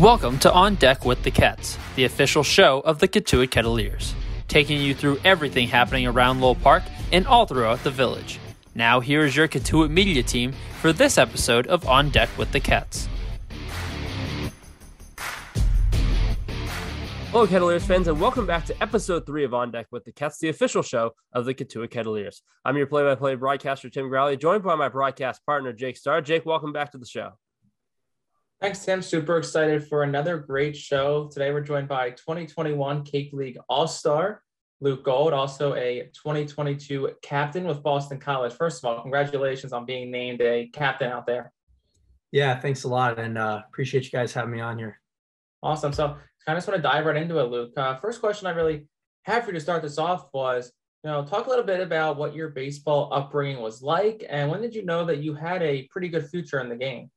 Welcome to On Deck with the Ketts, the official show of the Cotuit Kettleers, taking you through everything happening around Lowell Park and all throughout the village. Now here is your Cotuit media team for this episode of On Deck with the Ketts. Hello Kettleers fans, and welcome back to episode 3 of On Deck with the Ketts, the official show of the Cotuit Kettleers. I'm your play-by-play broadcaster, Tim Crowley, joined by my broadcast partner, Jake Starr. Jake, welcome back to the show. Thanks, Tim. Super excited for another great show. Today we're joined by 2021 Cape League All-Star Luke Gold, also a 2022 captain with Boston College. First of all, congratulations on being named a captain out there. Yeah, thanks a lot, and appreciate you guys having me on here. Awesome. So I just want to dive right into it, Luke. First question I really have for you to start this off was, talk a little bit about what your baseball upbringing was like, and when did you know that you had a pretty good future in the game?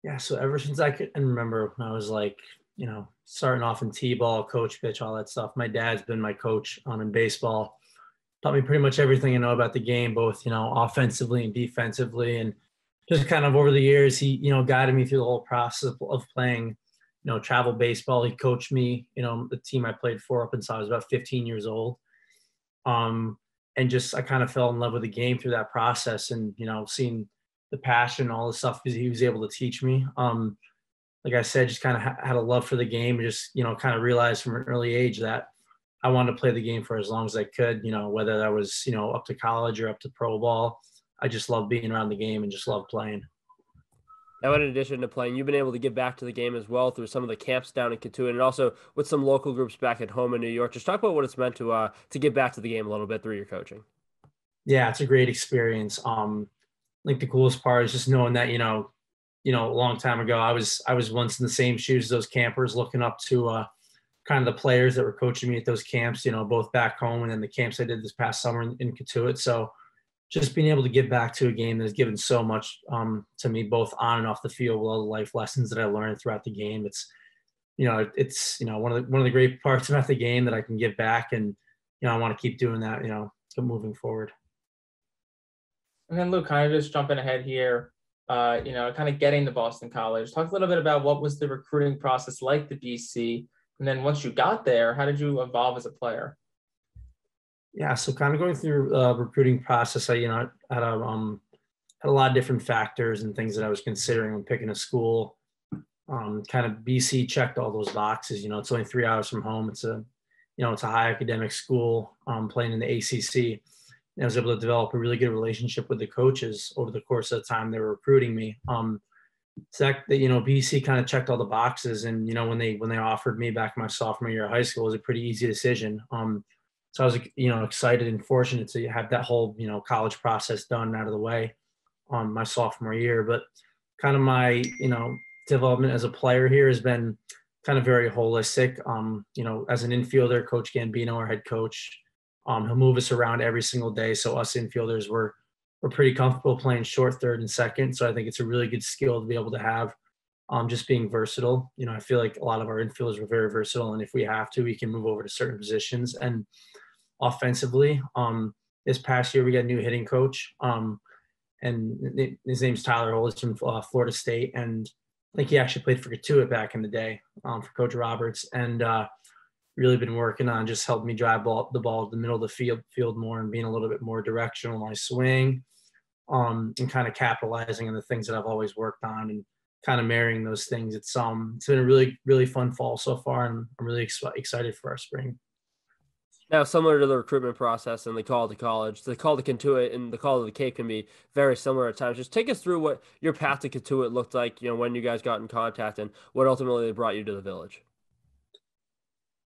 Yeah, so ever since I can remember, when I was like, starting off in T-ball, coach pitch, all that stuff. My dad's been my coach in baseball. Taught me pretty much everything I know about the game, both, offensively and defensively. And just kind of over the years, he, guided me through the whole process of playing, travel baseball. He coached me, the team I played for up until I was about 15 years old. And just, I kind of fell in love with the game through that process and, seeing the passion, all the stuff he was able to teach me. Like I said, just kind of had a love for the game and just, kind of realized from an early age that I wanted to play the game for as long as I could, whether that was, up to college or up to pro ball. I just love being around the game and just love playing. Now, in addition to playing, you've been able to give back to the game as well through some of the camps down in Cotuit and also with some local groups back at home in New York. Just talk about what it's meant to give back to the game a little bit through your coaching. Yeah, it's a great experience. I think the coolest part is just knowing that, a long time ago, I was once in the same shoes as those campers, looking up to kind of the players that were coaching me at those camps, both back home and then the camps I did this past summer in Cotuit. So just being able to give back to a game that has given so much to me, both on and off the field, with all the life lessons that I learned throughout the game. It's one of the great parts about the game that I can give back, and I want to keep doing that, moving forward. And then Luke, kind of just jumping ahead here, kind of getting to Boston College. Talk a little bit about what was the recruiting process like to BC, and then once you got there, how did you evolve as a player? Yeah, so kind of going through recruiting process, I had a lot of different factors and things that I was considering when picking a school. Kind of BC checked all those boxes. It's only 3 hours from home. It's a high academic school, playing in the ACC. I was able to develop a really good relationship with the coaches over the course of the time they were recruiting me. So that BC kind of checked all the boxes, and when they offered me back my sophomore year of high school, it was a pretty easy decision. So I was excited and fortunate to have that whole college process done out of the way on my sophomore year. But kind of my development as a player here has been kind of very holistic. As an infielder, Coach Gambino, our head coach, he'll move us around every single day. So us infielders, we're pretty comfortable playing short, third, and second. So I think it's a really good skill to be able to have, just being versatile. I feel like a lot of our infielders were very versatile, and if we have to, we can move over to certain positions. And offensively, this past year we got a new hitting coach, and his name's Tyler Holt. He's from Florida State, and I think he actually played for Cotuit back in the day, for Coach Roberts, and really been working on just helping me drive the ball to the middle of the field more and being a little bit more directional in my swing, and kind of capitalizing on the things that I've always worked on and kind of marrying those things. It's been a really, really fun fall so far, and I'm really excited for our spring. Now, similar to the recruitment process and the call to college, the call to Cotuit and the call to the Cape can be very similar at times. Just take us through what your path to Cotuit looked like, when you guys got in contact and what ultimately brought you to the village.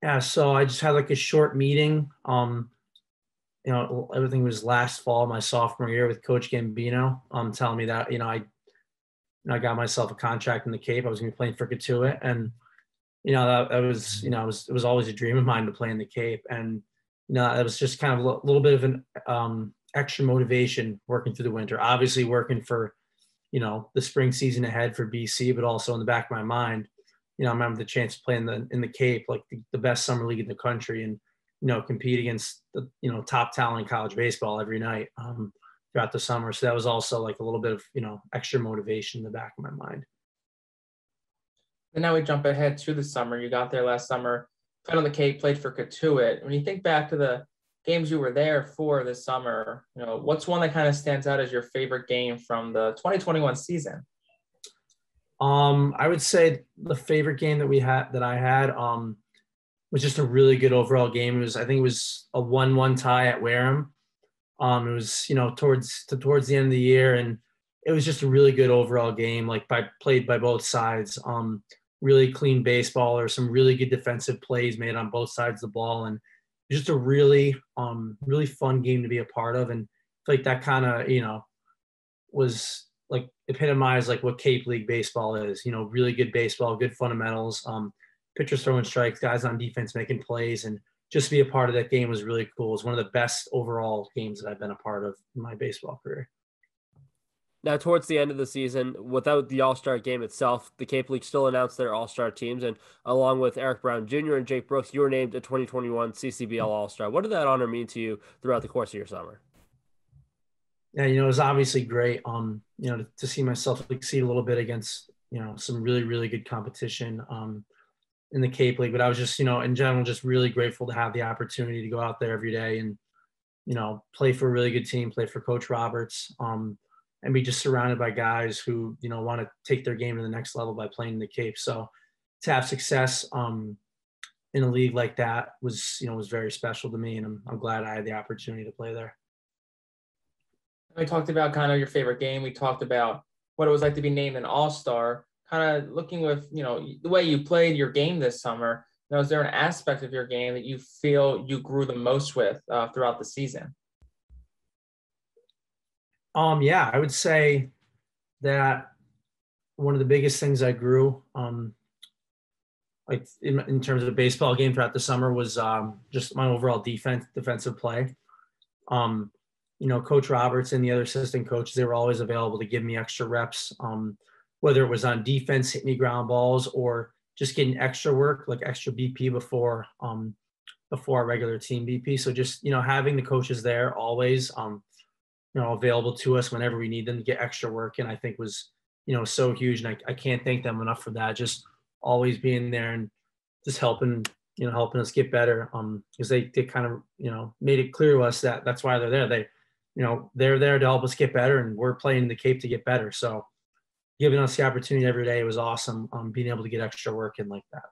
Yeah, so I just had like a short meeting. Everything was last fall, my sophomore year, with Coach Gambino, telling me that, I got myself a contract in the Cape. I was going to be playing for Cotuit, and that was, it was always a dream of mine to play in the Cape, and it was just kind of a little bit of an extra motivation working through the winter. Obviously, working for, the spring season ahead for BC, but also in the back of my mind, I remember the chance to play in the Cape, like the best summer league in the country, and compete against the top talent in college baseball every night throughout the summer. So that was also like a little bit of extra motivation in the back of my mind. And now we jump ahead to the summer. You got there last summer, played on the Cape, played for Cotuit. When you think back to the games you were there for this summer, what's one that kind of stands out as your favorite game from the 2021 season? I would say the favorite game that I had was just a really good overall game. I think it was a 1-1 tie at Wareham. It was, towards the end of the year, and it was just a really good overall game, played by both sides. Really clean baseball, or some really good defensive plays made on both sides of the ball, and just a really fun game to be a part of. And I feel like that kind of, was like epitomized like what Cape League baseball is, really good baseball, good fundamentals, pitchers throwing strikes, guys on defense making plays, and just to be a part of that game was really cool. It was one of the best overall games that I've been a part of in my baseball career. Now, towards the end of the season, without the All-Star game itself, the Cape League still announced their All-Star teams, and along with Eric Brown Jr. and Jake Brooks, you were named a 2021 CCBL All-Star. What did that honor mean to you throughout the course of your summer? Yeah, it was obviously great, to see myself exceed a little bit against, some really, really good competition in the Cape League. But I was just, in general, just really grateful to have the opportunity to go out there every day and, play for a really good team, play for Coach Roberts, and be just surrounded by guys who, want to take their game to the next level by playing in the Cape. So to have success in a league like that was very special to me, and I'm glad I had the opportunity to play there. We talked about kind of your favorite game. We talked about what it was like to be named an All-Star. Kind of looking with, the way you played your game this summer, is there an aspect of your game that you feel you grew the most with throughout the season? Yeah, I would say that one of the biggest things I grew, in terms of baseball game throughout the summer, was just my overall defensive play. Coach Roberts and the other assistant coaches, they were always available to give me extra reps, whether it was on defense, hitting me ground balls, or just getting extra work, like extra BP before our regular team BP. So just, having the coaches there always, available to us whenever we need them to get extra work, and I think was, so huge. And I can't thank them enough for that. Just always being there and just helping us get better. Because they kind of, made it clear to us that that's why they're there. They're there to help us get better, and we're playing the Cape to get better. So giving us the opportunity every day was awesome. Being able to get extra work in like that.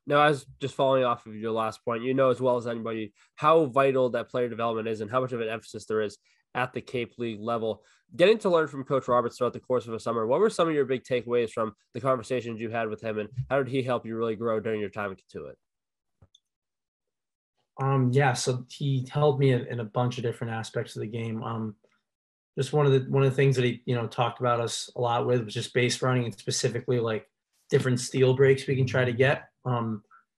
Now, as just following off of your last point, as well as anybody how vital that player development is and how much of an emphasis there is at the Cape League level. Getting to learn from Coach Roberts throughout the course of the summer, what were some of your big takeaways from the conversations you had with him, and how did he help you really grow during your time at Cotuit? Yeah, so he helped me in a bunch of different aspects of the game. Just one of the things that he talked about us a lot with was just base running, and specifically like different steal breaks we can try to get.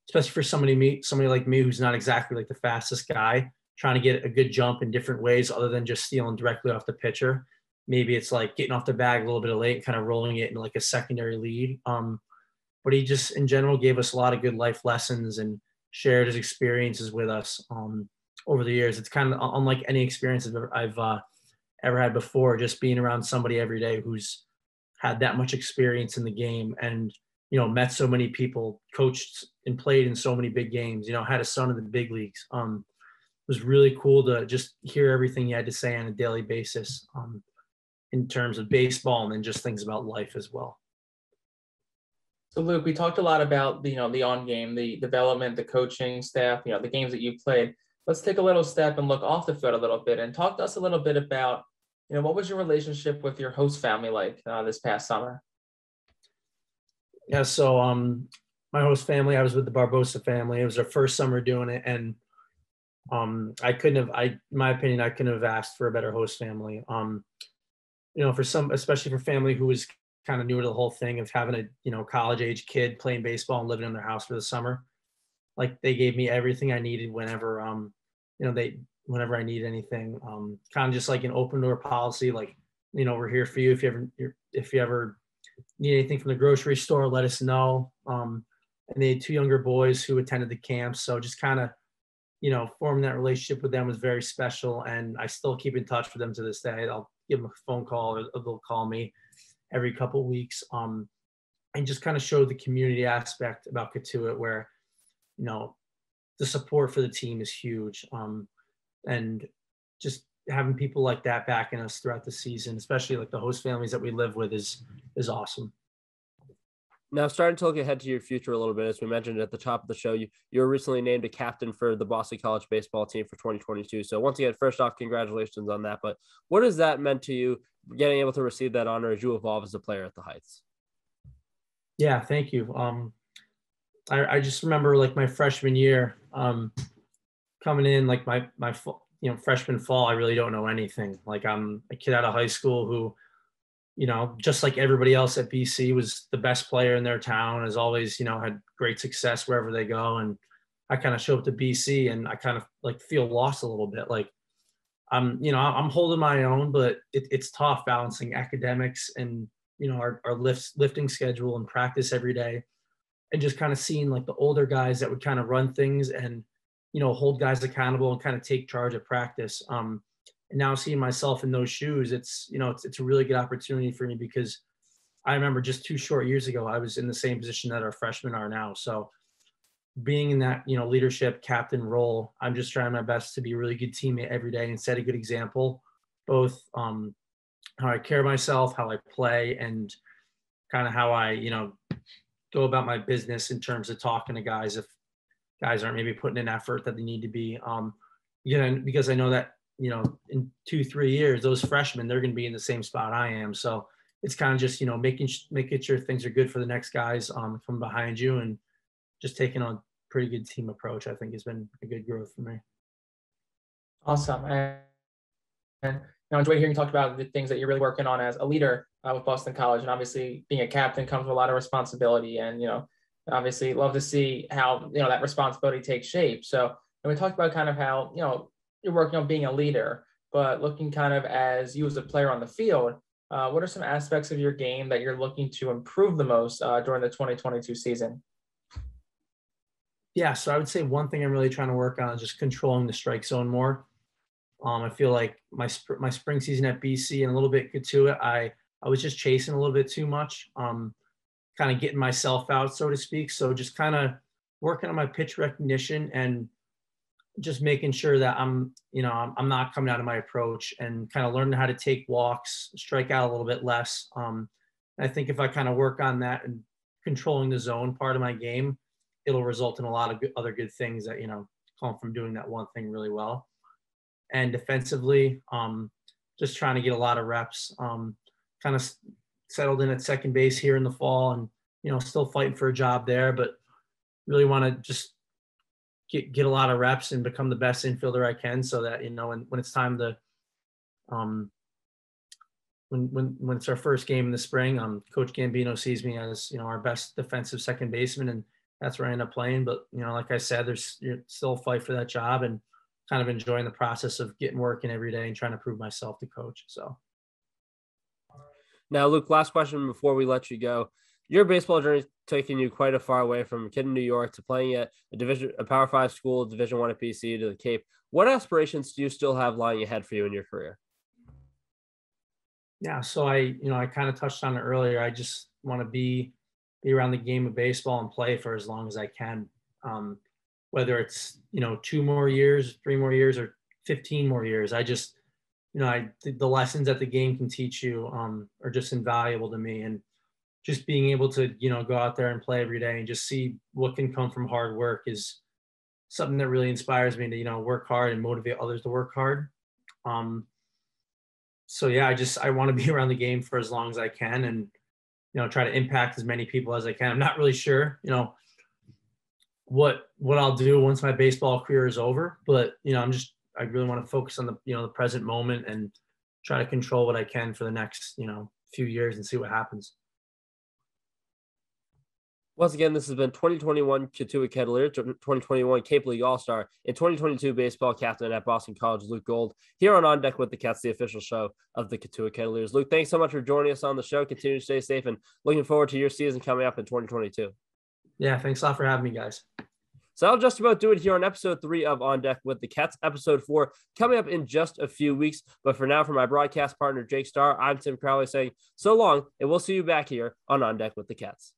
Especially for somebody like me who's not exactly like the fastest guy, trying to get a good jump in different ways other than just stealing directly off the pitcher. Maybe it's like getting off the bag a little bit late and kind of rolling it in like a secondary lead. But he just in general gave us a lot of good life lessons and shared his experiences with us over the years. It's kind of unlike any experiences I've ever had before, just being around somebody every day who's had that much experience in the game and, met so many people, coached and played in so many big games, had a son in the big leagues. It was really cool to just hear everything he had to say on a daily basis in terms of baseball, and then just things about life as well. So Luke, we talked a lot about the on game, the development, the coaching staff, the games that you played. Let's take a little step and look off the field a little bit and talk to us a little bit about, what was your relationship with your host family like this past summer? Yeah, so my host family, I was with the Barbosa family. It was our first summer doing it, and in my opinion, I couldn't have asked for a better host family. Especially for family who was kind of new to the whole thing of having a college age kid playing baseball and living in their house for the summer. Like, they gave me everything I needed whenever whenever I need anything. Kind of just like an open door policy, like, we're here for you if you ever need anything from the grocery store, let us know. And they had two younger boys who attended the camp, so just kind of forming that relationship with them was very special, and I still keep in touch with them to this day. I'll give them a phone call, or they'll call me every couple of weeks. and just kind of showed the community aspect about Cotuit where, you know, the support for the team is huge. And just having people like that backing us throughout the season, especially like the host families that we live with is awesome. Now, starting to look ahead to your future a little bit, as we mentioned at the top of the show, you were recently named a captain for the Boston College baseball team for 2022. So once again, first off, congratulations on that. But what has that meant to you, getting able to receive that honor as you evolve as a player at the Heights? Yeah, thank you. I just remember like my freshman year, coming in, like my freshman fall, I really don't know anything. Like I'm a kid out of high school who, you know, just like everybody else at BC, was the best player in their town, has always, you know, had great success wherever they go. And I kind of show up to BC and I kind of like feel lost a little bit. Like I'm holding my own, but it's tough balancing academics and, you know, our lifting schedule and practice every day, and just kind of seeing like the older guys that would kind of run things and, you know, hold guys accountable and kind of take charge of practice. And now seeing myself in those shoes, it's a really good opportunity for me, because I remember just 2 short years ago, I was in the same position that our freshmen are now. So being in that, you know, leadership captain role, I'm just trying my best to be a really good teammate every day and set a good example, both how I care myself, how I play, and kind of how I, you know, go about my business in terms of talking to guys if guys aren't maybe putting in effort that they need to be. Because I know that, you know, in 2-3 years, those freshmen, they're going to be in the same spot I am. So it's kind of just, you know, making sure things are good for the next guys from behind you, and just taking a pretty good team approach, I think, has been a good growth for me. Awesome. And I enjoyed hearing you talk about the things that you're really working on as a leader with Boston College. And obviously being a captain comes with a lot of responsibility, and, you know, obviously love to see how, you know, that responsibility takes shape. So, and we talked about kind of how, you know, you're working on being a leader, but looking kind of as you as a player on the field, what are some aspects of your game that you're looking to improve the most during the 2022 season? Yeah, so I would say one thing I'm really trying to work on is just controlling the strike zone more. I feel like my spring season at BC and a little bit Cotuit, I was just chasing a little bit too much, kind of getting myself out, so to speak. So just kind of working on my pitch recognition and just making sure that I'm not coming out of my approach, and kind of learning how to take walks, strike out a little bit less. I think if I kind of work on that and controlling the zone part of my game, it'll result in a lot of other good things that, you know, come from doing that one thing really well. And defensively, just trying to get a lot of reps, kind of settled in at second base here in the fall, and, you know, still fighting for a job there, but really want to just get a lot of reps and become the best infielder I can, so that, you know, when it's time to, when it's our first game in the spring, Coach Gambino sees me as, you know, our best defensive second baseman, and that's where I end up playing. But, you know, like I said, you're still a fight for that job, and kind of enjoying the process of getting working every day and trying to prove myself to coach. So. Now, Luke, last question before we let you go. Your baseball journey is taking you quite a far away from a kid in New York to playing at a Power 5 school, Division I at BC, to the Cape. What aspirations do you still have lying ahead for you in your career? Yeah, so I kind of touched on it earlier. I just want to be around the game of baseball and play for as long as I can. Whether it's, you know, 2 more years, 3 more years, or 15 more years. I just, you know, the lessons that the game can teach you are just invaluable to me. And just being able to, you know, go out there and play every day and just see what can come from hard work is something that really inspires me to, you know, work hard and motivate others to work hard. So yeah, I want to be around the game for as long as I can, and, you know, try to impact as many people as I can. I'm not really sure, you know, what I'll do once my baseball career is over, but, you know, I really want to focus on the, you know, the present moment, and try to control what I can for the next, you know, few years, and see what happens. Once again, this has been 2021 Cotuit Kettleers, 2021 Cape League All-Star, and 2022 baseball captain at Boston College, Luke Gold, here on Deck with the Ketts, the official show of the Cotuit Kettleers. Luke, thanks so much for joining us on the show. Continue to stay safe, and looking forward to your season coming up in 2022. Yeah, thanks a lot for having me, guys. So I'll just about do it here on episode 3 of On Deck with the Ketts. Episode 4 coming up in just a few weeks. But for now, for my broadcast partner, Jake Starr, I'm Tim Crowley saying so long, and we'll see you back here on Deck with the Ketts.